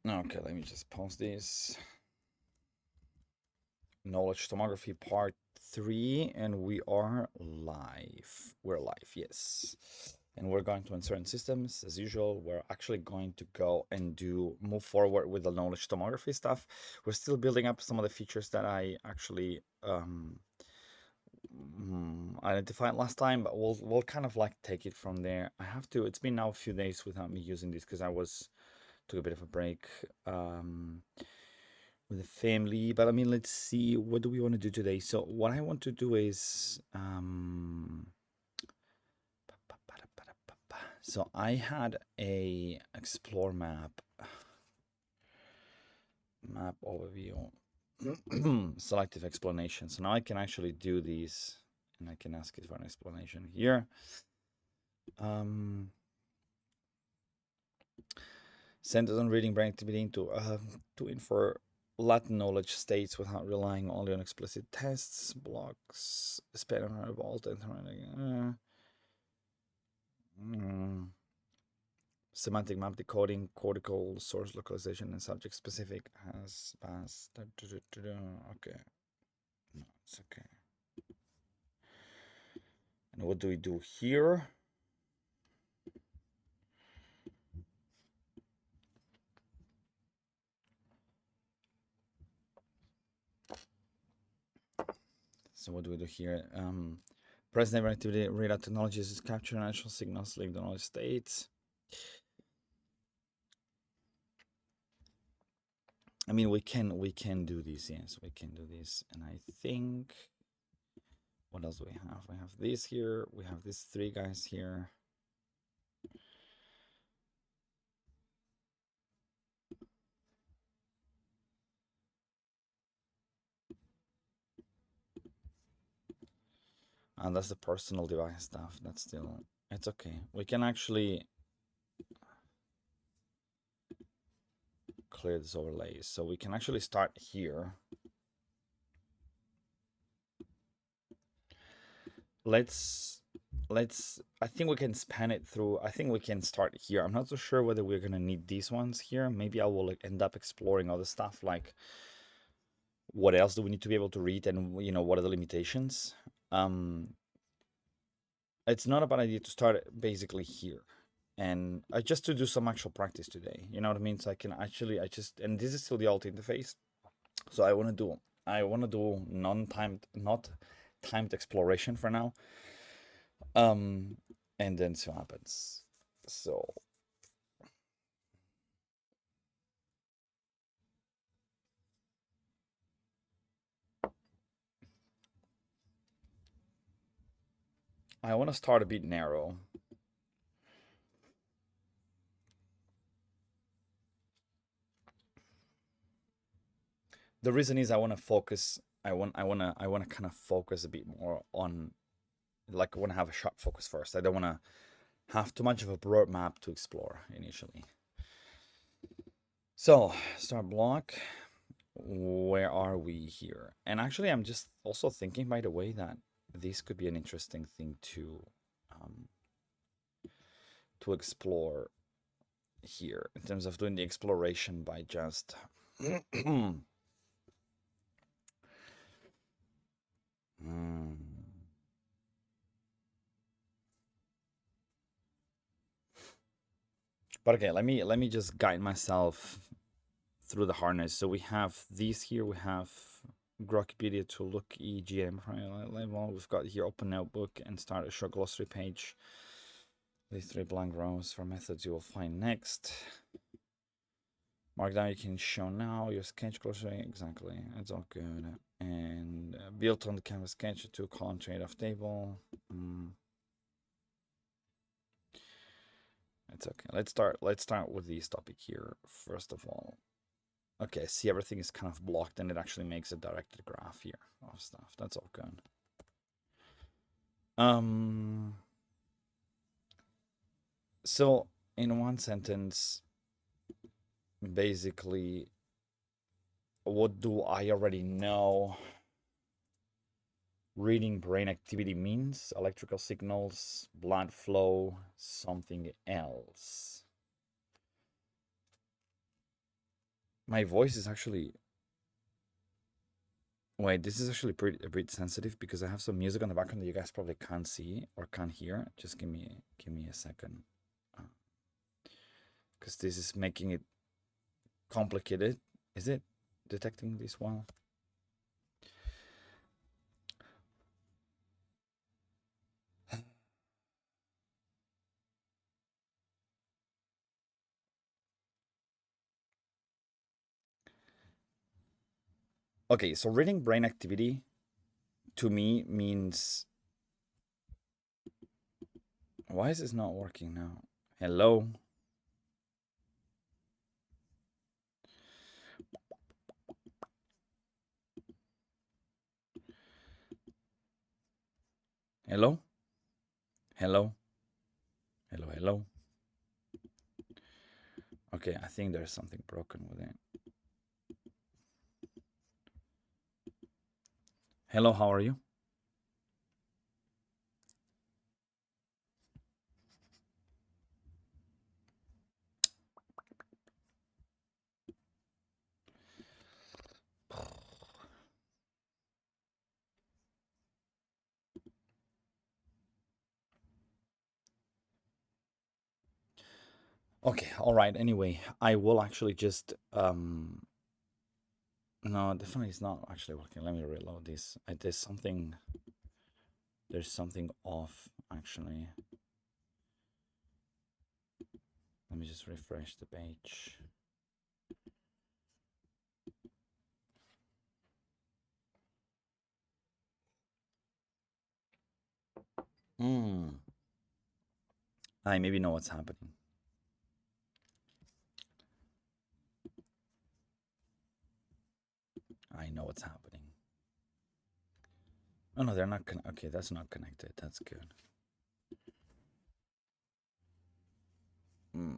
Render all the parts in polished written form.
Okay, let me just pause this. Knowledge tomography part 3, and we are live. We're live, yes. And we're going to insert systems as usual. We're actually going to go and move forward with the knowledge tomography stuff. We're still building up some of the features that I actually identified last time, but we'll kind of like take it from there. I have to. It's been now a few days without me using this because I took a bit of a break. With the family. But I mean, let's see, what do we want to do today? So what I want to do is so I had a explore map overview selective explanation. So now I can actually do these and I can ask it for an explanation here. Centers on reading brain activity to infer Latin knowledge states without relying only on explicit tests, blocks, span on vault, and semantic map decoding, cortical source localization, and subject specific has passed. Okay, no, it's okay. And what do we do here? So what do we do here? Present neighbor activity radar technologies is capture natural signals linked to knowledge states. I mean, we can do this. Yes, we can do this. And I think, what else do we have? We have this here. We have these three guys here. And that's the personal device stuff. That's still, it's okay. We can actually clear this overlay. So we can actually start here. Let's I think we can span it through. I think we can start here. I'm not so sure whether we're gonna need these ones here. Maybe I will end up exploring other stuff like what else do we need to be able to read, and you know, what are the limitations. It's not a bad idea to start basically here, and just to do some actual practice today, you know what I mean? So I can actually, and this is still the alt interface, so I want to do not timed exploration for now, and then see what happens. So I want to start a bit narrow. The reason is I want to focus. I want to kind of focus a bit more on, like, I want to have a sharp focus first. I don't want to have too much of a broad map to explore initially. So start block. Where are we here? And actually, I'm just also thinking, by the way, that this could be an interesting thing to explore here in terms of doing the exploration by just But okay, let me just guide myself through the harness. So we have these here. We have Grokpedia to look EGM level. We've got here open notebook and start a short glossary page. These three blank rows for methods you will find next. Markdown you can show now. Your sketch glossary, exactly. It's all good. And built on the canvas sketch, 2-column trade-off table. It's okay. Let's start with this topic here first of all. Okay, see, everything is kind of blocked, and it actually makes a directed graph here of stuff. That's all good. So in one sentence, basically, what do I already know? Reading brain activity means electrical signals, blood flow, something else. My voice is actually, wait, this is actually pretty a bit sensitive because I have some music on the background that you guys probably can't see or can't hear. Just give me a second, because this is making it complicated. Is it detecting this well? Okay, so reading brain activity to me means, why is this not working now? Hello? Hello? Hello? Hello? Hello? Okay, I think there's something broken with it. Hello, how are you? Okay, all right. Anyway, I will actually just no, definitely it's not actually working. Let me reload this. There's something off actually. Let me just refresh the page. Hmm. I maybe know what's happening. I know what's happening. Oh no, they're not okay, that's not connected. That's good. Hmm.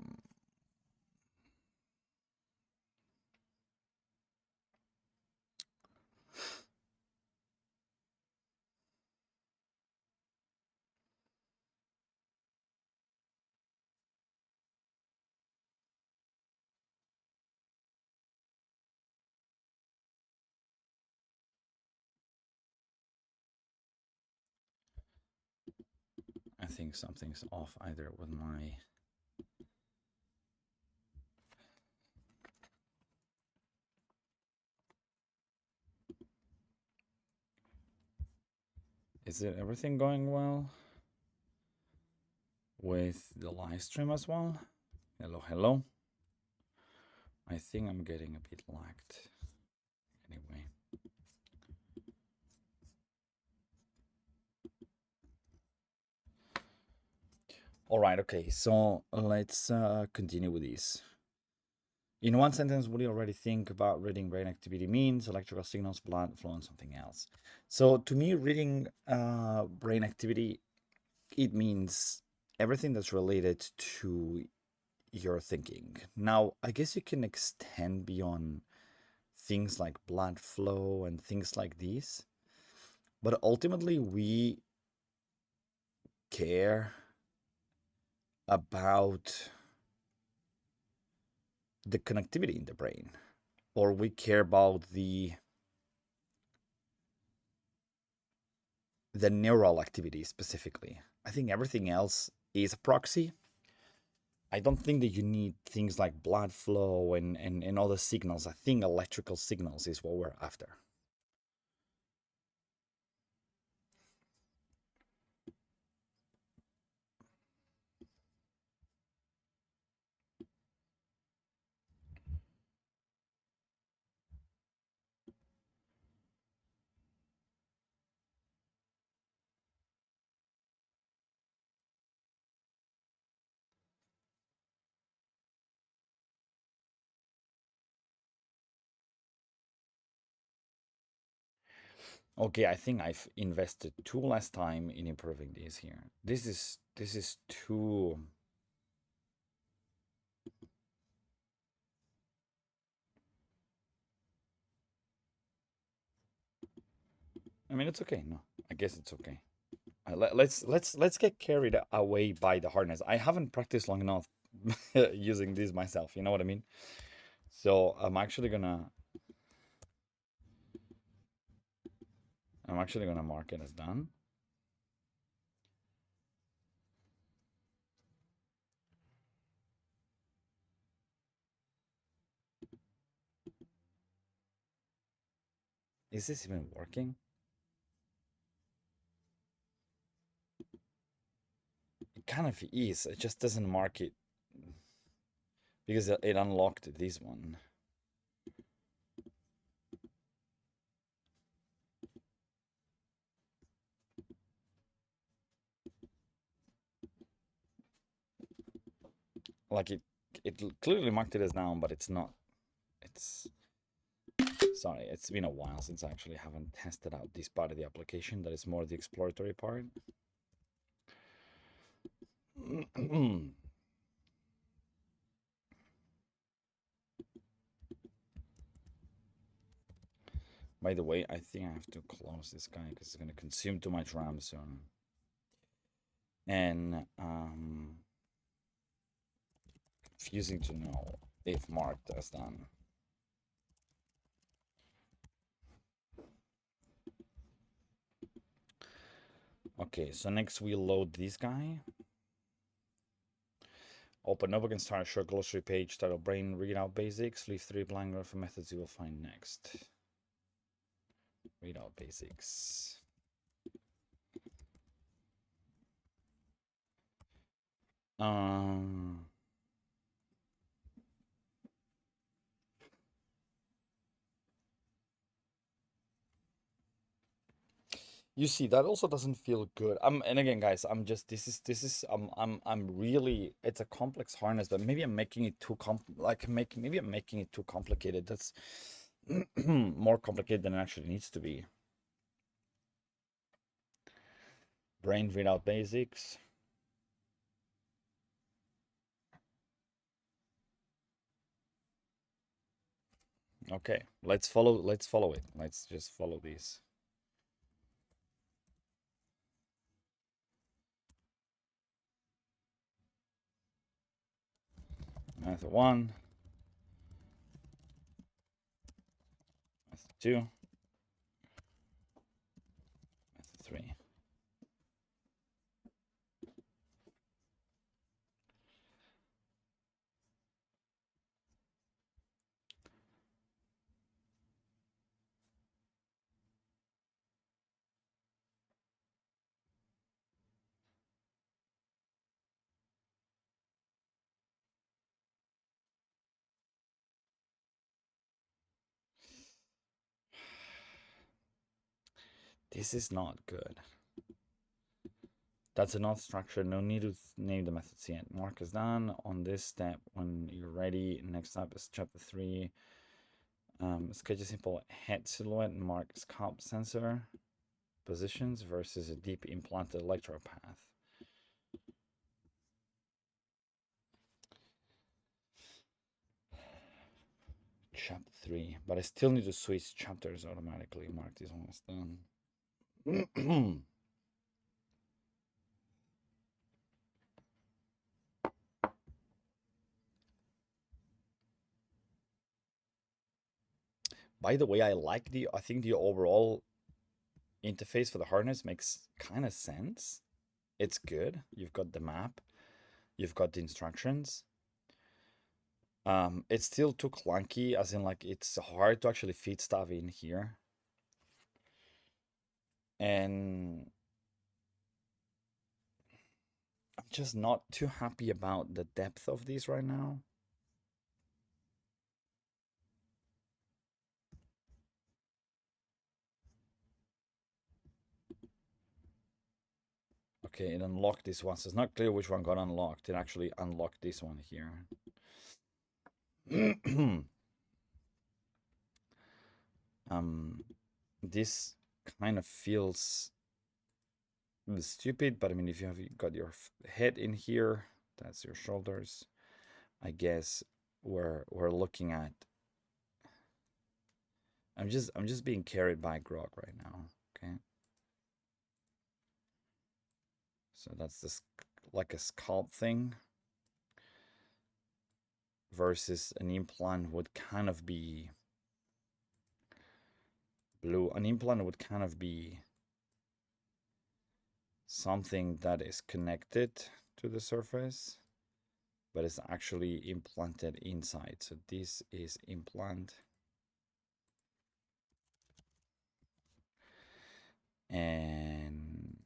I think something's off either with my. Is it everything going well with the live stream as well? Hello, hello. I think I'm getting a bit lagged. Anyway. All right, okay. So let's continue with this. In one sentence, what do you already think about reading brain activity means? Electrical signals, blood flow, and something else. So to me, reading brain activity, it means everything that's related to your thinking. Now, I guess you can extend beyond things like blood flow and things like these, but ultimately we care about the connectivity in the brain, or we care about the neural activity specifically. I think everything else is a proxy. I don't think that you need things like blood flow and other signals. I think electrical signals is what we're after. Okay, I think I've invested too less time in improving this here. This is too. I mean, it's okay. No, I guess it's okay. Let's get carried away by the hardness. I haven't practiced long enough using this myself. You know what I mean? So I'm actually gonna mark it as done. Is this even working? It kind of is. It just doesn't mark it because it unlocked this one. Like it clearly marked it as down, but it's not. It's sorry, it's been a while since I actually haven't tested out this part of the application. That is more the exploratory part. By the way, I think I have to close this guy because it's going to consume too much RAM soon. And confusing to know if marked as done. Okay, so next we load this guy. Open up again, start a short glossary page, title brain, read out basics, leave 3 blank for methods you will find next. Read out basics. You see, that also doesn't feel good. And again, guys, I'm really, it's a complex harness, but maybe I'm making it too maybe I'm making it too complicated. That's more complicated than it actually needs to be. Brain readout basics. Okay, let's follow it. Let's just follow these. Method 1. Method 2. Method 3. This is not good. That's enough structure. No need to name the methods yet. Mark is done on this step. When you're ready, next up is chapter 3. Sketch a simple head silhouette and mark scalp sensor positions versus a deep implanted electrode path. Chapter 3. But I still need to switch chapters automatically. Mark this one is done. By the way, I think the overall interface for the harness makes kind of sense. It's good. You've got the map, you've got the instructions. It's still too clunky, as in like it's hard to actually fit stuff in here. And I'm just not too happy about the depth of these right now. Okay, it unlocked this one. So it's not clear which one got unlocked. It actually unlocked this one here. This kind of feels stupid, but I mean, if you have got your head in here, that's your shoulders. I guess we're looking at. I'm just being carried by grog right now. Okay. So that's this like a scalp thing versus an implant would kind of be blue. An implant would kind of be something that is connected to the surface, but it's actually implanted inside. So this is implant. And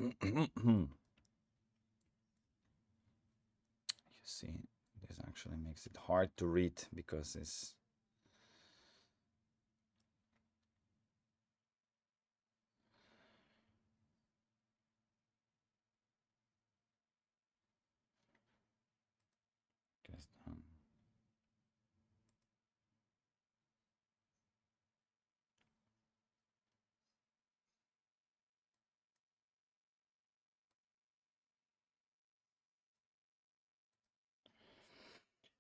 you see, this actually makes it hard to read because it's just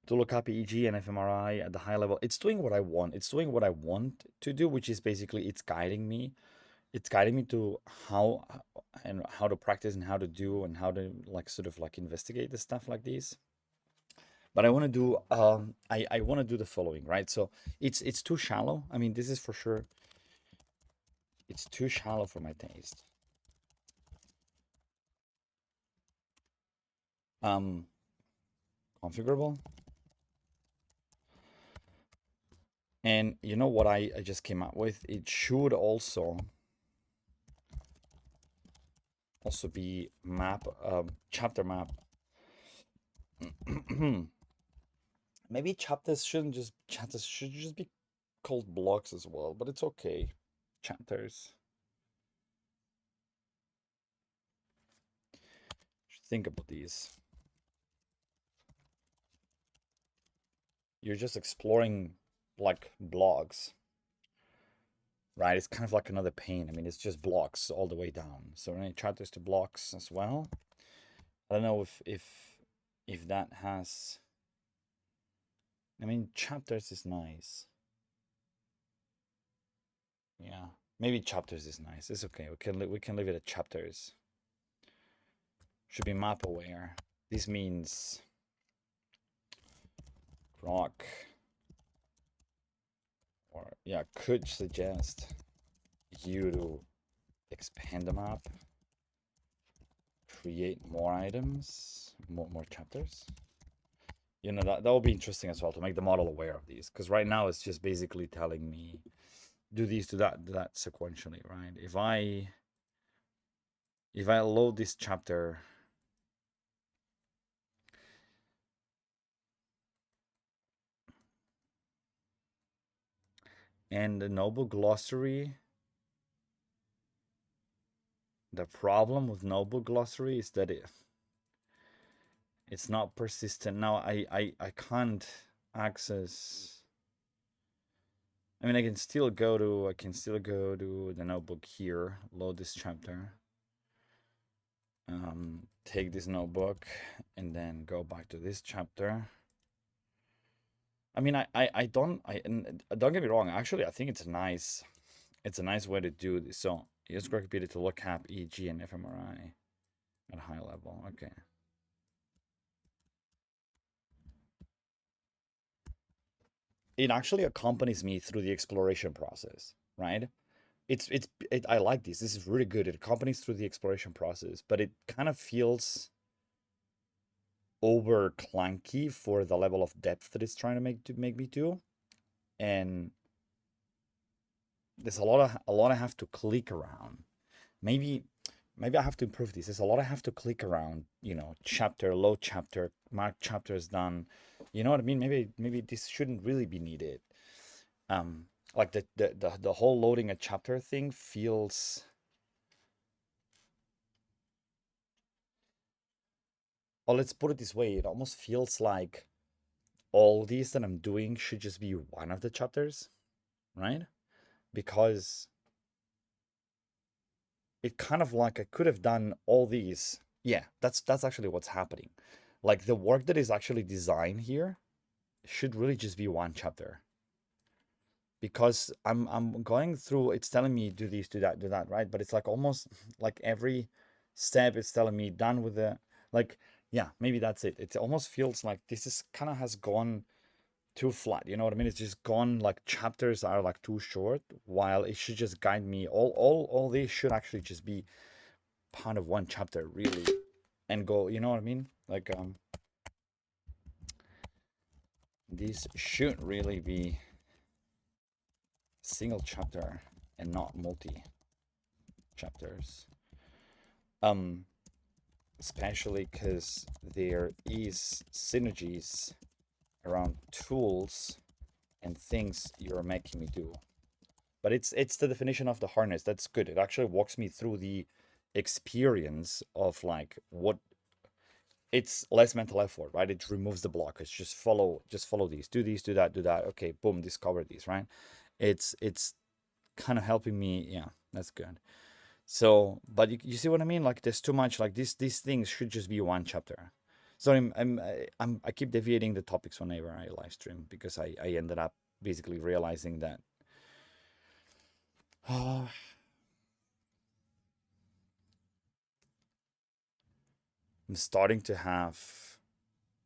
to look up EEG and fMRI at the high level. It's doing what I want. It's doing what I want to do, which is basically it's guiding me. It's guiding me to how and how to practice and how to do and how to like sort of like investigate the stuff like these. But I want to do I want to do the following, right? So it's too shallow. I mean, this is for sure. It's too shallow for my taste. Configurable. And you know what I just came up with? It should also be map chapter map. Maybe chapters should just be called blocks as well, but it's okay. Chapters. Think about these. You're just exploring like blocks, right? It's kind of like another pane. I mean, it's just blocks all the way down. So any chapters to blocks as well. I don't know if that has. I mean, chapters is nice. Yeah, maybe chapters is nice. It's okay. We can leave it at chapters. Should be map aware. This means rock, or yeah, could suggest you to expand the map, create more items, more chapters. You know, that will be interesting as well to make the model aware of these, because right now it's just basically telling me do these, do that sequentially, right? If I load this chapter, and the noble glossary, the problem with noble glossary is that it's not persistent. Now I can't access. I mean, I can still go to the notebook here, load this chapter, take this notebook, and then go back to this chapter. I mean, don't get me wrong. Actually, I think it's a nice way to do this. So use Wikipedia to look up EEG and fMRI at a high level. Okay. It actually accompanies me through the exploration process, right? I like this. This is really good. It accompanies through the exploration process, but it kind of feels over clunky for the level of depth that it's trying to make me do. And there's a lot I have to click around. Maybe I have to improve this. There's a lot I have to click around, you know, chapter, load chapter, mark chapters done. You know what I mean? Maybe this shouldn't really be needed. Like the whole loading a chapter thing feels, or let's put it this way, it almost feels like all these that I'm doing should just be one of the chapters, right? because it kind of like I could have done all these. Yeah, that's actually what's happening. Like the work that is actually designed here should really just be one chapter, because I'm going through, it's telling me do this, do that, right? But it's like almost like every step it's telling me done with the, like, yeah, maybe that's it. It almost feels like this is kind of has gone too flat. You know what I mean? It's just gone, like chapters are like too short, while it should just guide me. All these should actually just be part of one chapter, really, and go. You know what I mean? Like these should really be single chapter and not multi chapters. Um, Especially because there is synergies around tools and things you're making me do. But it's the definition of the harness. That's good. It actually walks me through the experience of like what, it's less mental effort, right? It removes the block. It's just follow these, do these, do that, do that. Okay, boom, discover these, right? It's kind of helping me. Yeah, that's good. So, but you see what I mean? Like there's too much, like these things should just be one chapter. So I keep deviating the topics whenever I live stream, because I ended up basically realizing that I'm starting to have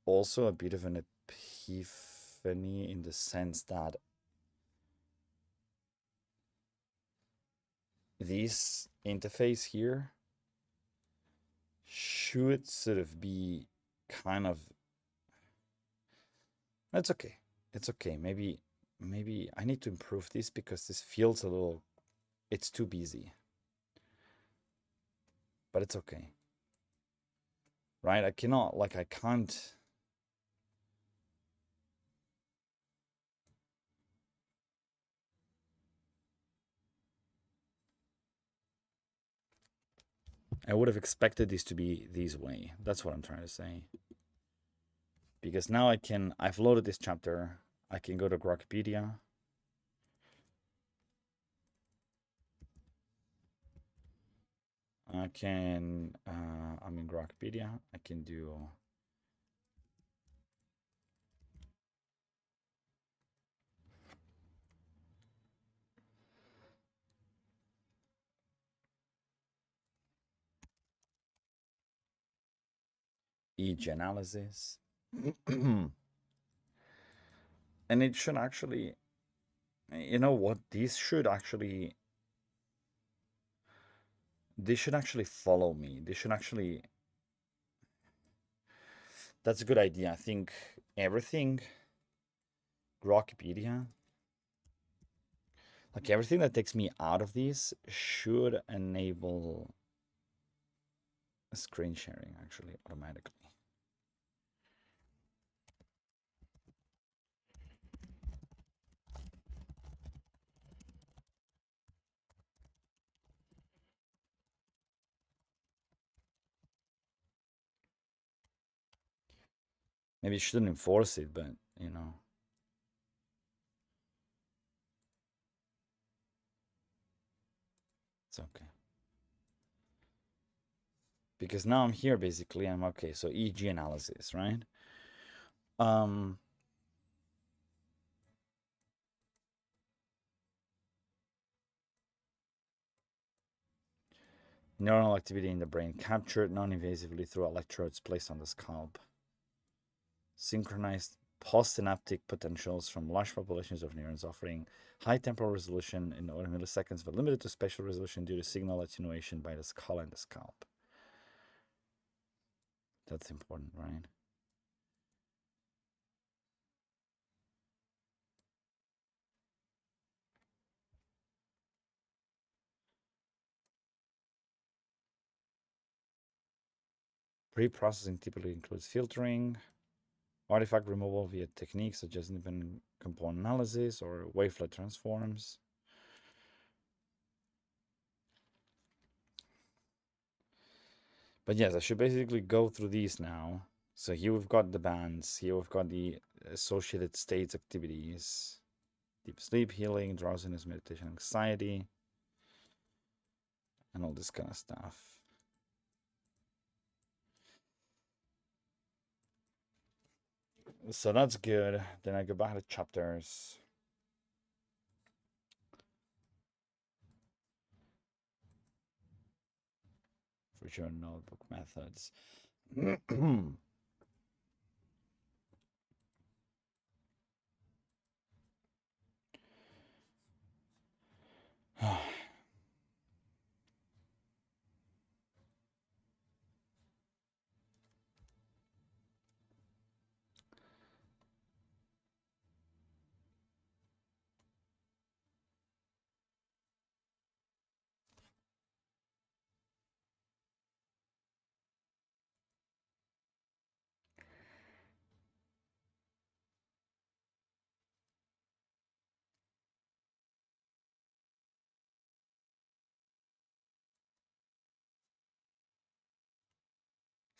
also a bit of an epiphany, in the sense that this interface here should sort of be kind of, that's okay. It's okay. Maybe I need to improve this, because this feels a little, it's too busy. But it's okay. Right? I cannot, like I can't. I would have expected this to be this way. That's what I'm trying to say. Because now I've loaded this chapter. I can go to Grokpedia. I'm in Grokpedia. I can do EG analysis. And it should actually, you know what? This should actually follow me. This should actually, that's a good idea. I think everything, Grokpedia, like everything that takes me out of these should enable screen sharing actually automatically. Maybe you shouldn't enforce it, but you know. It's okay. Because now I'm here basically, I'm okay. So EG analysis, right? Um Neuronal activity in the brain captured non-invasively through electrodes placed on the scalp. Synchronized postsynaptic potentials from large populations of neurons, offering high temporal resolution in order milliseconds, but limited to spatial resolution due to signal attenuation by the skull and the scalp. That's important, right? Pre-processing typically includes filtering, artifact removal via techniques such as independent component analysis or wavelet transforms. But yes, I should basically go through these now. So here we've got the bands, here we've got the associated states activities. deep sleep, healing, drowsiness, meditation, anxiety, and all this kind of stuff. So that's good. Then I go back to chapters. For sure, notebook methods.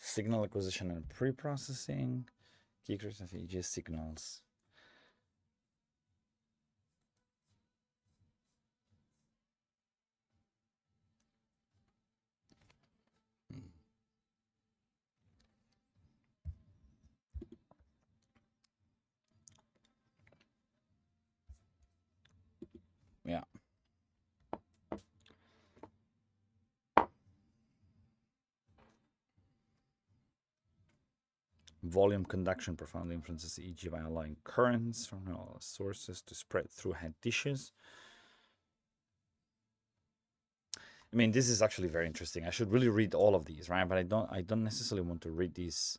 Signal acquisition and pre-processing, key of EEG signals. Yeah. Volume conduction profoundly influences EEG by allowing currents from all sources to spread through head tissues. I mean, this is actually very interesting. I should really read all of these, right? But I don't necessarily want to read these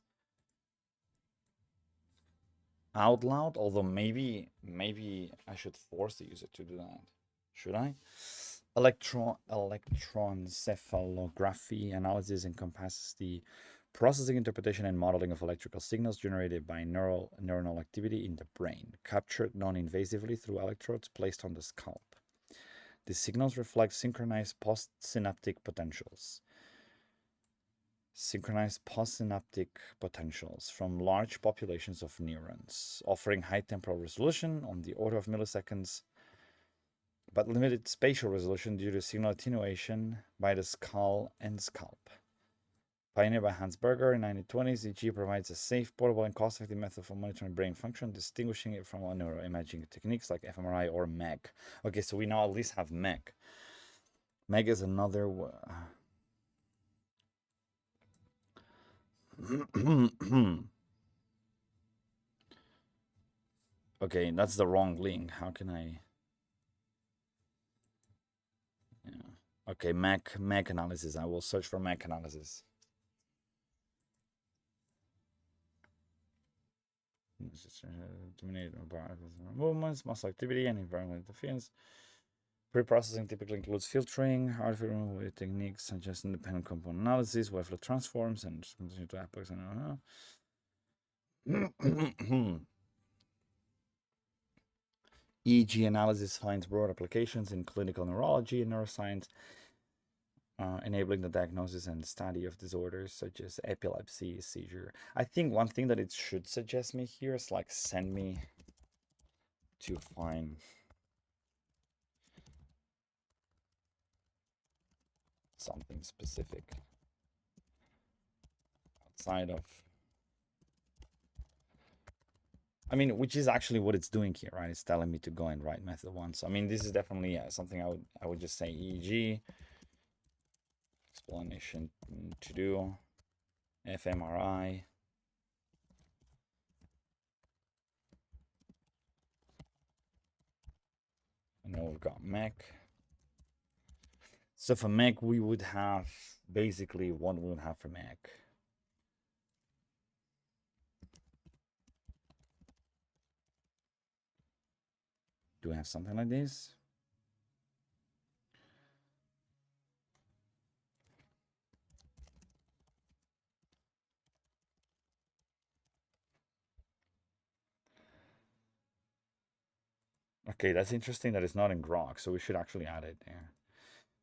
out loud, although maybe I should force the user to do that. Should I? Electroencephalography analysis encompasses the processing, interpretation, and modeling of electrical signals generated by neuronal activity in the brain, captured non-invasively through electrodes placed on the scalp. The signals reflect synchronized postsynaptic potentials. From large populations of neurons, offering high temporal resolution on the order of milliseconds, but limited spatial resolution due to signal attenuation by the skull and scalp. Pioneered by Hans Berger in the 1920s, EEG provides a safe, portable, and cost-effective method for monitoring brain function, distinguishing it from neuroimaging techniques like fMRI or MEG. Okay, so we now at least have MEG. MEG is another... Okay, that's the wrong link. How can I... Yeah. Okay, MEG analysis. I will search for MEG analysis. Movements, muscle activity, and environmental interference. Pre-processing typically includes filtering, artificial techniques such as independent component analysis, wavelet transforms, and to epochs. EEG analysis finds broad applications in clinical neurology and neuroscience, enabling the diagnosis and study of disorders such as epilepsy, seizure. I think one thing that it should suggest me here is like send me to find something specific outside of, I mean, which is actually what it's doing here, right? It's telling me to go and write method one. So I mean, this is definitely something I would just say EEG explanation to do, fMRI. And then we've got MEC. So for MEC, we would have basically what we would have for MEC. Do we have something like this? Okay, that's interesting that it's not in Grok, so we should actually add it there.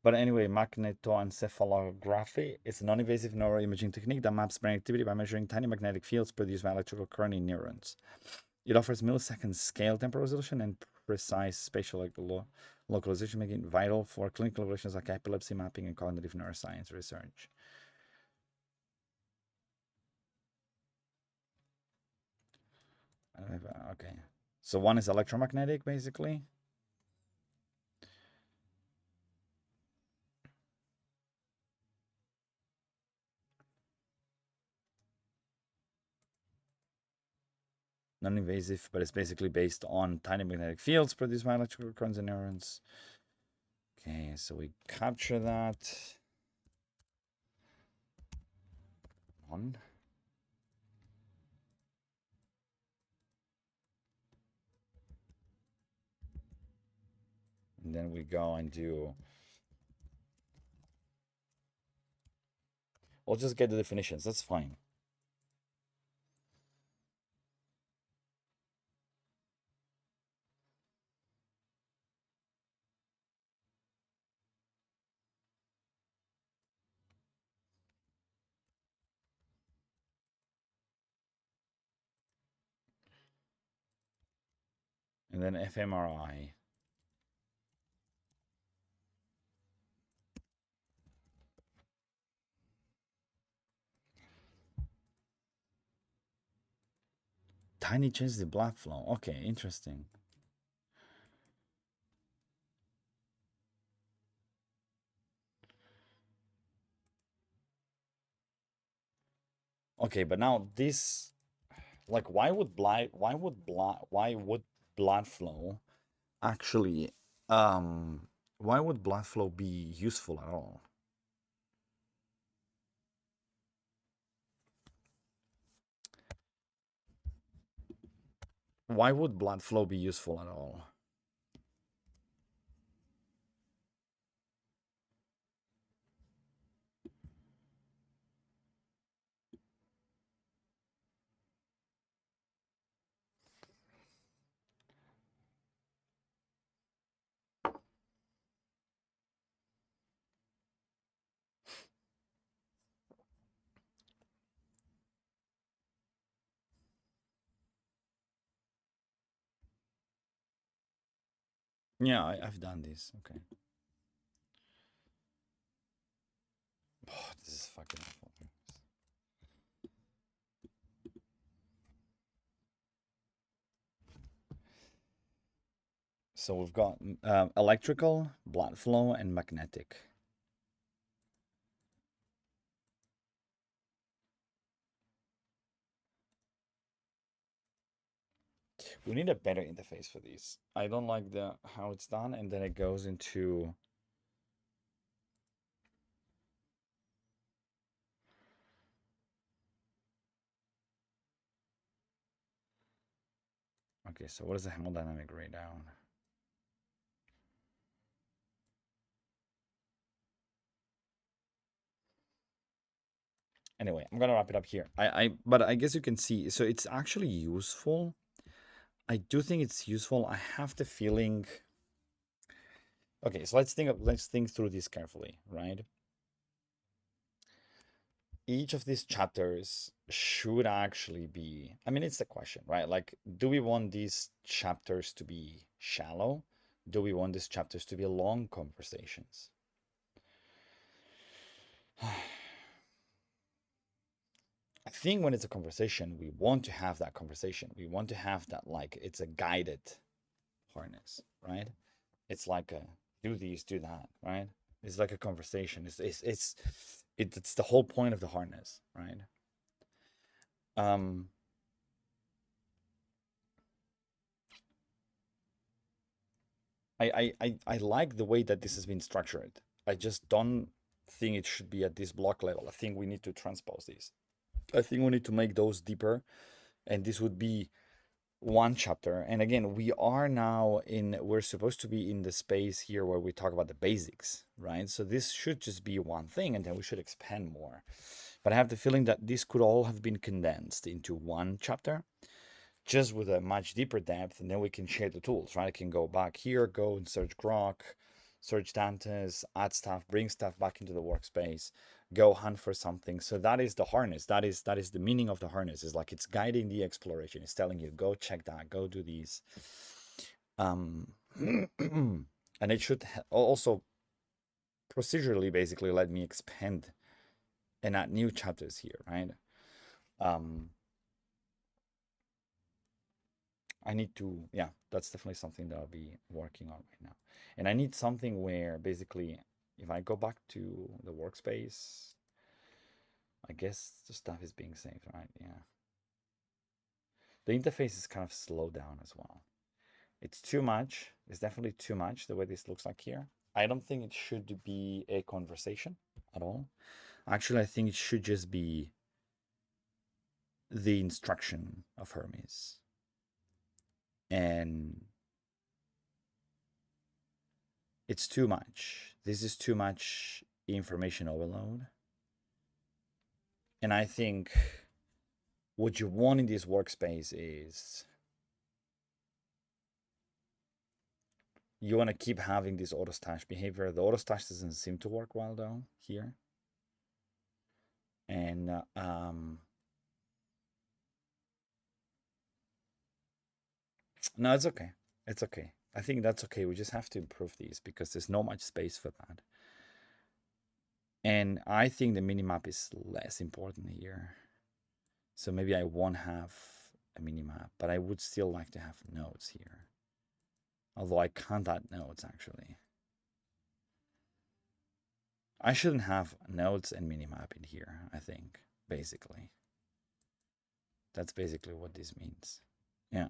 But anyway, magnetoencephalography is a non-invasive neuroimaging technique that maps brain activity by measuring tiny magnetic fields produced by electrical current in neurons. It offers millisecond scale temporal resolution and precise spatial localization, making it vital for clinical evaluations like epilepsy mapping and cognitive neuroscience research. Okay, so one is electromagnetic, basically. Non-invasive, but it's basically based on tiny magnetic fields produced by electrical currents in neurons. Okay, so we capture that. On. And then we go and do. We'll just get the definitions. That's fine. And then fMRI. Tiny changes in blood flow. Okay, interesting. Okay, but now this, like, why would blood flow actually, why would blood flow be useful at all? Why would blood flow be useful at all? Yeah, I've done this. Okay. Oh, this is fucking awful. So we've got electrical, blood flow, and magnetic. We need a better interface for these. I don't like the how it's done, and then it goes into. Okay, so what is the hemodynamic rate down? Anyway, I'm gonna wrap it up here. But I guess you can see. So it's actually useful. I do think it's useful. I have the feeling. Okay, so let's think through this carefully, right? Each of these chapters should actually be, I mean, it's the question, right? Like, do we want these chapters to be shallow? Do we want these chapters to be long conversations? I think when it's a conversation, we want to have that conversation. We want to have that, like, it's a guided harness, right? It's like a do these, do that, right? It's like a conversation. It's the whole point of the harness, right? I like the way that this has been structured. I just don't think it should be at this block level. I think we need to transpose these. I think we need to make those deeper, and this would be one chapter. And again, we're supposed to be in the space here where we talk about the basics, right? So this should just be one thing, and then we should expand more. But I have the feeling that this could all have been condensed into one chapter, just with a much deeper depth, and then we can share the tools, right? I can go back here, go and search Grok, search Dantes, add stuff, bring stuff back into the workspace, go hunt for something. So that is the harness. That is the meaning of the harness. Is like it's guiding the exploration. It's telling you, go check that, go do these. Um, and it should also procedurally basically let me expand and add new chapters here, right? Um, I need to, yeah, that's definitely something that I'll be working on right now. And I need something where basically, if I go back to the workspace, I guess the stuff is being saved, right? Yeah. The interface is kind of slowed down as well. It's too much. It's definitely too much the way this looks like here. I don't think it should be a conversation at all. Actually, I think it should just be the instruction of Hermes. And it's too much. This is too much information overload. And I think what you want in this workspace is you want to keep having this auto stash behavior. The auto stash doesn't seem to work well though here. And no, it's okay. It's okay. I think that's okay. We just have to improve these because there's not much space for that. And I think the minimap is less important here. So maybe I won't have a minimap, but I would still like to have nodes here. Although I can't add nodes actually. I shouldn't have nodes and minimap in here, I think, basically. That's basically what this means. Yeah.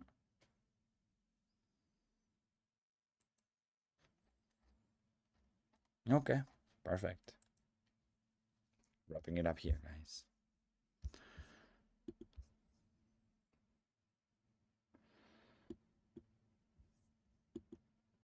Okay, perfect. Wrapping it up here, guys.